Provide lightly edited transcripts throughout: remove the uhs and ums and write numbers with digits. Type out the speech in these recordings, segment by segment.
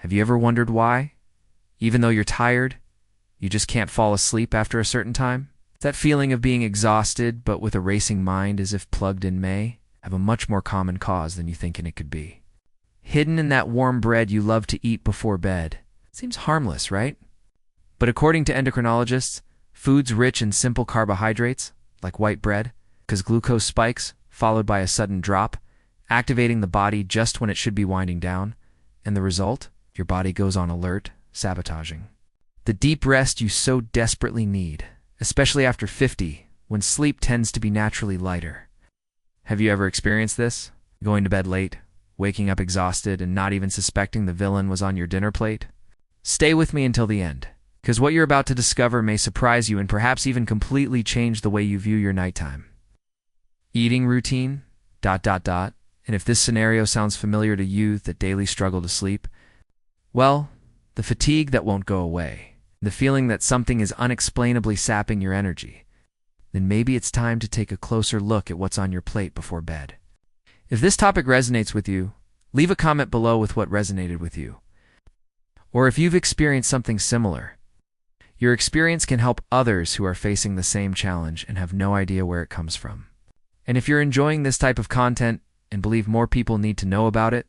Have you ever wondered why? Even though you're tired, you just can't fall asleep after a certain time? That feeling of being exhausted but with a racing mind as if plugged in May have a much more common cause than you think it could be. Hidden in that warm bread you love to eat before bed. Seems harmless, right? But according to endocrinologists, foods rich in simple carbohydrates, like white bread, cause glucose spikes, followed by a sudden drop, activating the body just when it should be winding down, and the result? Your body goes on alert, sabotaging. The deep rest you so desperately need, especially after 50, when sleep tends to be naturally lighter. Have you ever experienced this? Going to bed late, waking up exhausted, and not even suspecting the villain was on your dinner plate? Stay with me until the end, because what you're about to discover may surprise you and perhaps even completely change the way you view your nighttime. Eating routine, ... And if this scenario sounds familiar to you that daily struggle to sleep, well, the fatigue that won't go away, the feeling that something is unexplainably sapping your energy, then maybe it's time to take a closer look at what's on your plate before bed. If this topic resonates with you, leave a comment below with what resonated with you. Or if you've experienced something similar, your experience can help others who are facing the same challenge and have no idea where it comes from. And if you're enjoying this type of content and believe more people need to know about it,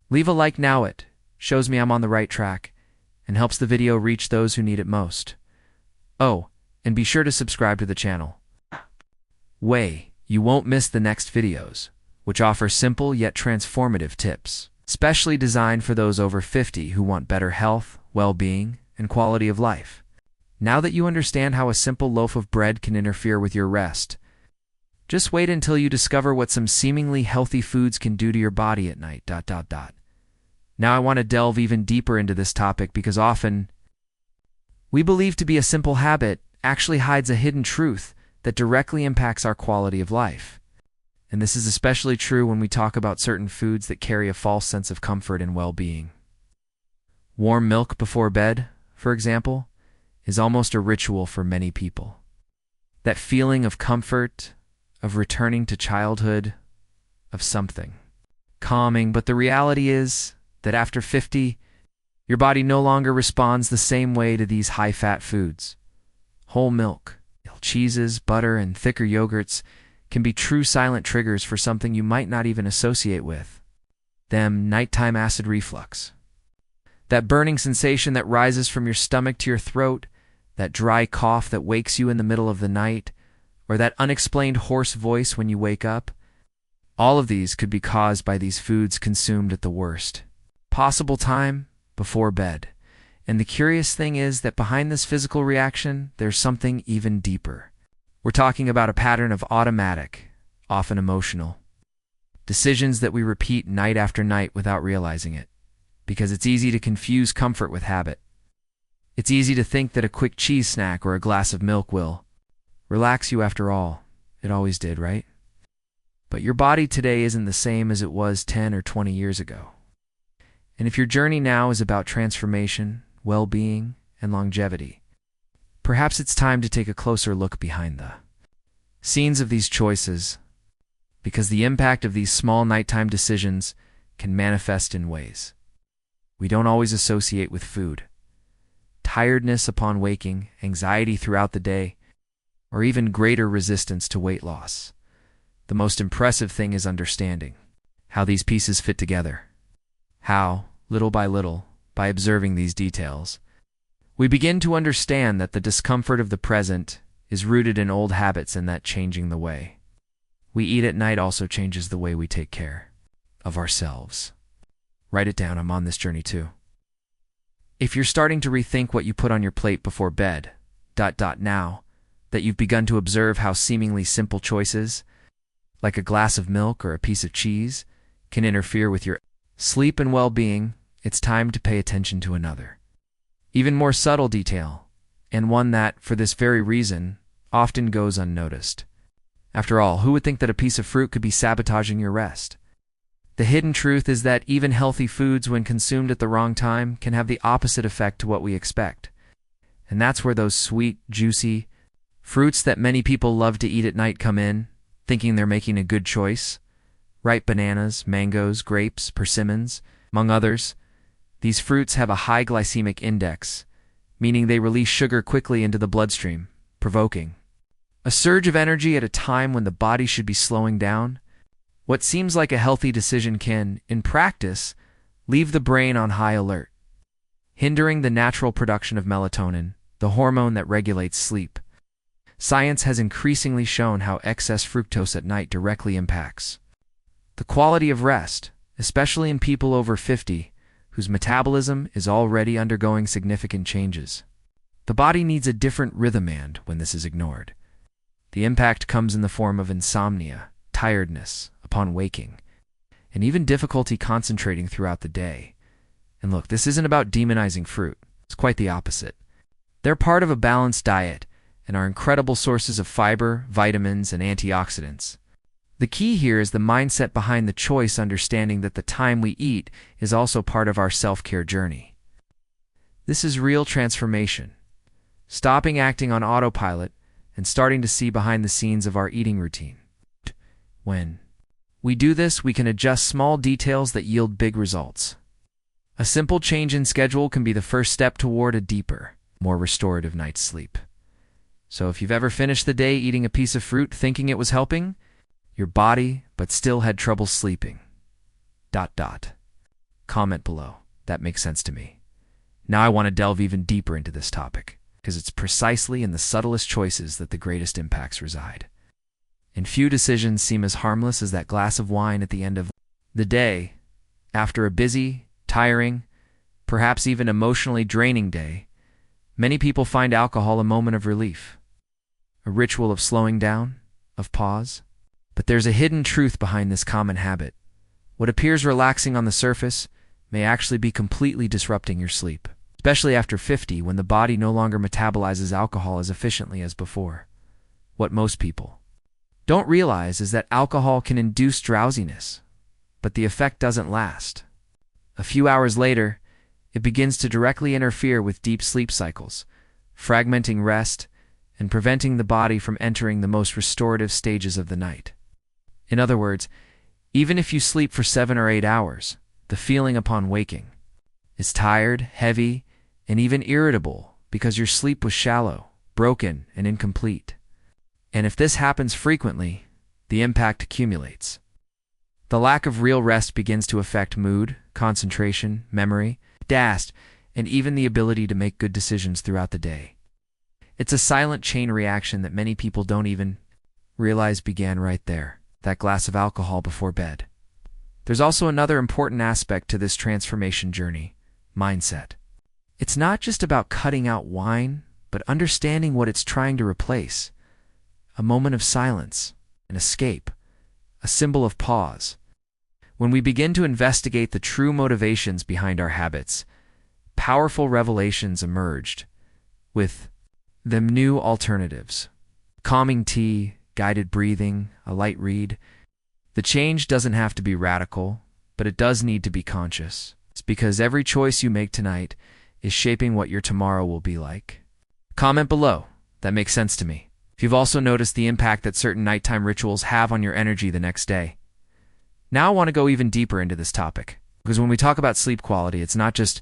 leave a like now. It shows me I'm on the right track and helps the video reach those who need it most. Oh, and be sure to subscribe to the channel. You won't miss the next videos, which offer simple yet transformative tips, specially designed for those over 50 who want better health, well-being, and quality of life. Now that you understand how a simple loaf of bread can interfere with your rest, just wait until you discover what some seemingly healthy foods can do to your body at night. Now I want to delve even deeper into this topic because often we believe to be a simple habit actually hides a hidden truth that directly impacts our quality of life. And this is especially true when we talk about certain foods that carry a false sense of comfort and well-being. Warm milk before bed, for example, is almost a ritual for many people. That feeling of comfort, of returning to childhood, of something calming, but the reality is that after 50, your body no longer responds the same way to these high-fat foods. Whole milk, cheeses, butter, and thicker yogurts can be true silent triggers for something you might not even associate with them: nighttime acid reflux. That burning sensation that rises from your stomach to your throat, that dry cough that wakes you in the middle of the night, or that unexplained hoarse voice when you wake up. All of these could be caused by these foods consumed at the worst possible time, before bed. And the curious thing is that behind this physical reaction, there's something even deeper. We're talking about a pattern of automatic, often emotional, decisions that we repeat night after night without realizing it, because it's easy to confuse comfort with habit. It's easy to think that a quick cheese snack or a glass of milk will relax you. After all, it always did, right? But your body today isn't the same as it was 10 or 20 years ago. And if your journey now is about transformation, well-being, and longevity, perhaps it's time to take a closer look behind the scenes of these choices, because the impact of these small nighttime decisions can manifest in ways we don't always associate with food. Tiredness upon waking, anxiety throughout the day, or even greater resistance to weight loss. The most impressive thing is understanding how these pieces fit together. How, little by little, by observing these details, we begin to understand that the discomfort of the present is rooted in old habits and that changing the way we eat at night also changes the way we take care of ourselves. Write it down, I'm on this journey too. If you're starting to rethink what you put on your plate before bed, ... now that you've begun to observe how seemingly simple choices, like a glass of milk or a piece of cheese, can interfere with your sleep and well-being, it's time to pay attention to another, even more subtle detail, and one that, for this very reason, often goes unnoticed. After all, who would think that a piece of fruit could be sabotaging your rest? The hidden truth is that even healthy foods, when consumed at the wrong time, can have the opposite effect to what we expect. And that's where those sweet, juicy fruits that many people love to eat at night come in, thinking they're making a good choice. Ripe bananas, mangoes, grapes, persimmons, among others. These fruits have a high glycemic index, meaning they release sugar quickly into the bloodstream, provoking a surge of energy at a time when the body should be slowing down. What seems like a healthy decision can, in practice, leave the brain on high alert, hindering the natural production of melatonin, the hormone that regulates sleep. Science has increasingly shown how excess fructose at night directly impacts the quality of rest, especially in people over 50, whose metabolism is already undergoing significant changes. The body needs a different rhythm, and when this is ignored, the impact comes in the form of insomnia, tiredness upon waking, and even difficulty concentrating throughout the day. And look, this isn't about demonizing fruit. It's quite the opposite. They're part of a balanced diet and are incredible sources of fiber, vitamins, and antioxidants. The key here is the mindset behind the choice, understanding that the time we eat is also part of our self-care journey. This is real transformation, stopping acting on autopilot and starting to see behind the scenes of our eating routine. When we do this, we can adjust small details that yield big results. A simple change in schedule can be the first step toward a deeper, more restorative night's sleep. So if you've ever finished the day eating a piece of fruit thinking it was helping your body but still had trouble sleeping, ... comment below. That makes sense to me. Now I want to delve even deeper into this topic, because it's precisely in the subtlest choices that the greatest impacts reside. And few decisions seem as harmless as that glass of wine at the end of the day. After a busy, tiring, perhaps even emotionally draining day, many people find alcohol a moment of relief, a ritual of slowing down, of pause. But there's a hidden truth behind this common habit. What appears relaxing on the surface may actually be completely disrupting your sleep, especially after 50, when the body no longer metabolizes alcohol as efficiently as before. What most people don't realize is that alcohol can induce drowsiness, but the effect doesn't last. A few hours later, it begins to directly interfere with deep sleep cycles, fragmenting rest and preventing the body from entering the most restorative stages of the night. In other words, even if you sleep for 7 or 8 hours, the feeling upon waking is tired, heavy, and even irritable because your sleep was shallow, broken, and incomplete. And if this happens frequently, the impact accumulates. The lack of real rest begins to affect mood, concentration, memory, and even the ability to make good decisions throughout the day. It's a silent chain reaction that many people don't even realize began right there, that glass of alcohol before bed. There's also another important aspect to this transformation journey: mindset. It's not just about cutting out wine, but understanding what it's trying to replace. A moment of silence, an escape, a symbol of pause. When we begin to investigate the true motivations behind our habits, powerful revelations emerged, with them new alternatives. Calming tea, guided breathing, a light read. The change doesn't have to be radical, but it does need to be conscious. It's because every choice you make tonight is shaping what your tomorrow will be like. Comment below. That makes sense to me. If you've also noticed the impact that certain nighttime rituals have on your energy the next day. Now I want to go even deeper into this topic, because when we talk about sleep quality, it's not just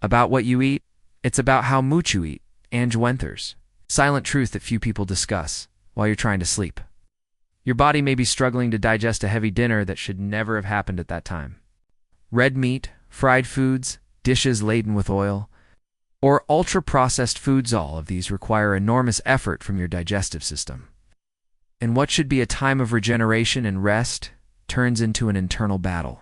about what you eat, it's about how much you eat. And Wenther's silent truth that few people discuss while you're trying to sleep. Your body may be struggling to digest a heavy dinner that should never have happened at that time. Red meat, fried foods, dishes laden with oil, or ultra-processed foods, all of these require enormous effort from your digestive system. And what should be a time of regeneration and rest turns into an internal battle.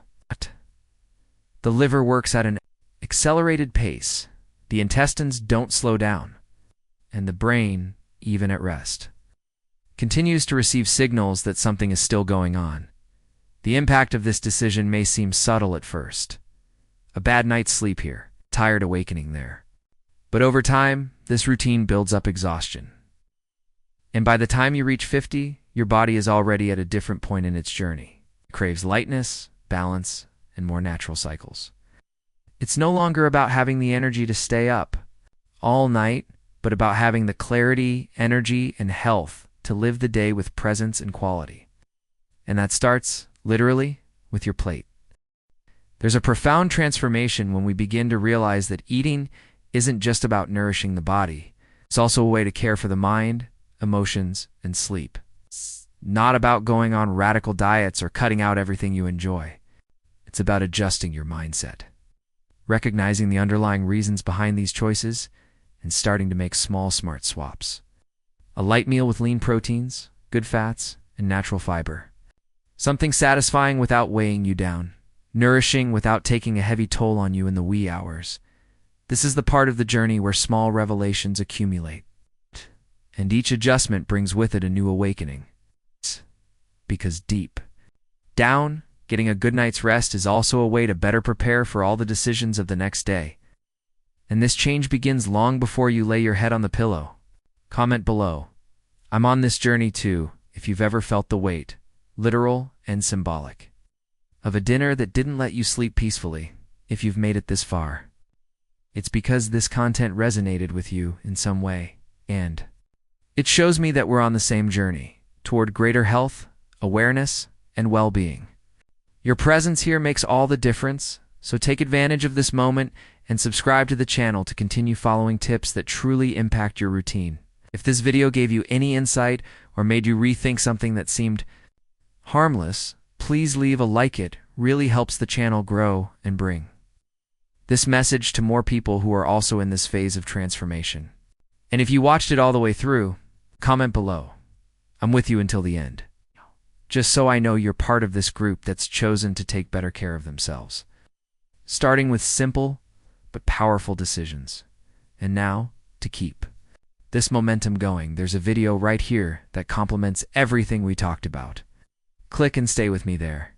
The liver works at an accelerated pace, the intestines don't slow down, and the brain, even at rest, continues to receive signals that something is still going on. The impact of this decision may seem subtle at first. A bad night's sleep here, tired awakening there. But over time, this routine builds up exhaustion. And by the time you reach 50, your body is already at a different point in its journey. It craves lightness, balance, and more natural cycles. It's no longer about having the energy to stay up all night, but about having the clarity, energy, and health to live the day with presence and quality. And that starts, literally, with your plate. There's a profound transformation when we begin to realize that eating isn't just about nourishing the body. It's also a way to care for the mind, emotions, and sleep. It's not about going on radical diets or cutting out everything you enjoy. It's about adjusting your mindset, recognizing the underlying reasons behind these choices, and starting to make small, smart swaps. A light meal with lean proteins, good fats, and natural fiber. Something satisfying without weighing you down, nourishing without taking a heavy toll on you in the wee hours. This is the part of the journey where small revelations accumulate, and each adjustment brings with it a new awakening. Because deep down, getting a good night's rest is also a way to better prepare for all the decisions of the next day. And this change begins long before you lay your head on the pillow. Comment below. I'm on this journey too, if you've ever felt the weight, literal and symbolic, of a dinner that didn't let you sleep peacefully. If you've made it this far, it's because this content resonated with you in some way, and it shows me that we're on the same journey toward greater health, awareness, and well-being. Your presence here makes all the difference, so take advantage of this moment and subscribe to the channel to continue following tips that truly impact your routine. If this video gave you any insight or made you rethink something that seemed harmless, please leave a like. It really helps the channel grow and bring this message to more people who are also in this phase of transformation. And if you watched it all the way through, comment below. I'm with you until the end, just so I know you're part of this group that's chosen to take better care of themselves. Starting with simple but powerful decisions. And now, to keep this momentum going, there's a video right here that complements everything we talked about. Click and stay with me there.